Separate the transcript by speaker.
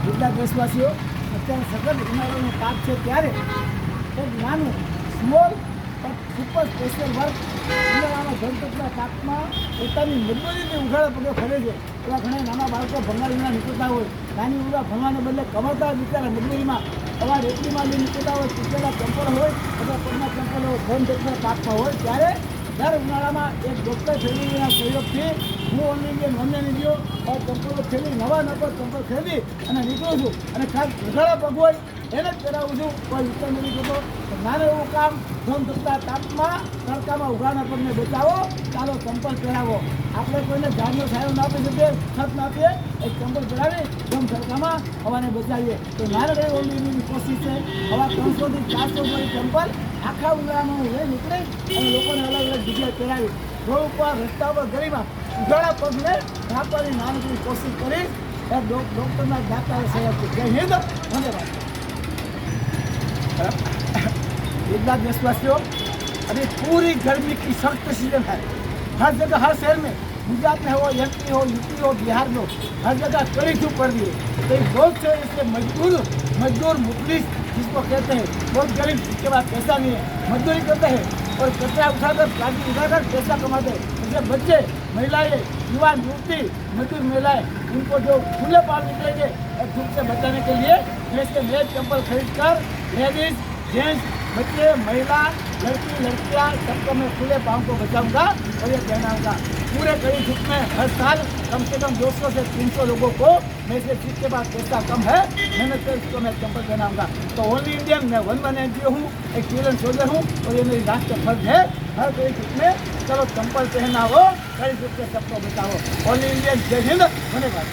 Speaker 1: બધા દેશવાસીઓ અત્યારે સખત ઉનાળાનો તાપ છે ત્યારે એક નાનું સ્મોલ સુપર સ્પેશિયલ વર્ક ઉનાળાના ધનતપના તાપમાં પોતાની મજબૂરીથી ઉઘાડા પગે ફરે છે એવા ઘણા નાના બાળકો ભંગારીના નીકળતા હોય, નાની ઉડા ભણવાને બદલે કમાતા હોય બિચારા મજબૂરીમાં અવા રેતીમાં જે નીકળતા હોય, તૂટેલા ચંપલ હોય અથવા પગના ચંપલ હોય, ધનતપના તાપમાં હોય ત્યારે દર ઉનાળામાં એક ડૉક્ટર ફેમિલીના સહયોગથી હું ઓનલાઈન નોંધણી ગયો ચંપલો ખરીદી નવા ચંપલ ખરીદી અને નીકળું છું અને ખાસ ઉઘાડા પગ હોય એને જ પહેરાવું છું. કોઈ વિચાર નથી કરતો નાનું એવું કામ ધન થતા તાપમાં તડકામાં ઉઘાડા પગને બચાવો, ચાલો ચંપલ પહેરાવો. આપણે કોઈને ઝાડનો છાંયો ના આપી શકીએ, છત ના આપીએ, એક ચંપલ પહેરાવી ધમ તડકામાં હવાને બચાવીએ. તો નાની ઓનલાઈનની કોશિશ છે. હવા 300 થી 400 વાળી ચંપલ આખા ઉનાળામાં હું લઈ નીકળી અને લોકોને અલગ અલગ જગ્યાએ પહેરાવી રોડ ઉપર રસ્તા ઉપર ગરીમાં ઉઘાડા પગને ઢાંકવાની નાની કોશિશ કરી ડૉક્ટરના દાતાએ સહયોગથી. જય હિન્દ, ધન્યવાદ. इतना देशवासियों अभी पूरी गर्मी की सख्त सीजन है. हर जगह हर शहर में, गुजरात में हो, एमपी हो, यूपी हो, बिहार में हो, हर जगह कड़ी धूप पड़ रही है. तो बहुत से ऐसे मजदूर मुफलिस जिसको कहते हैं, बहुत गरीब, जिसके पास पैसा नहीं है, मजदूरी करते हैं और कचरा उठाकर प्लास्टिक उठाकर पैसा कमाते हैं. जैसे बच्चे, महिलाएं, युवा युवती, मजदूर महिलाएं, उनको जो खुले पाल निकलेंगे धूप से बचाने के लिए ऐसे नए चंपल खरीद कर लेडीज, जेंट्स, बच्चे, महिला, लड़की, लड़कियाँ सबको मैं खुले पाँव को बचाऊंगा और ये पहनाऊंगा. पूरे कड़ी धूप में हर साल कम से कम 200 से 300 लोगों को मैं से जिसके पास पैसा कम है मेहनत कर उसको मैं चंपल पहनाऊंगा. तो ओनली इंडियन मैं 1 NGO हूँ, एक चिल्ड्रन सोल्जर हूँ और ये मेरी राष्ट्र फर्ज है. हर कड़ी धूप में चलो चंपल पहनाओ, कड़ी धूप से सबको बचाओ. Only Indian. जय हिंद, धन्यवाद.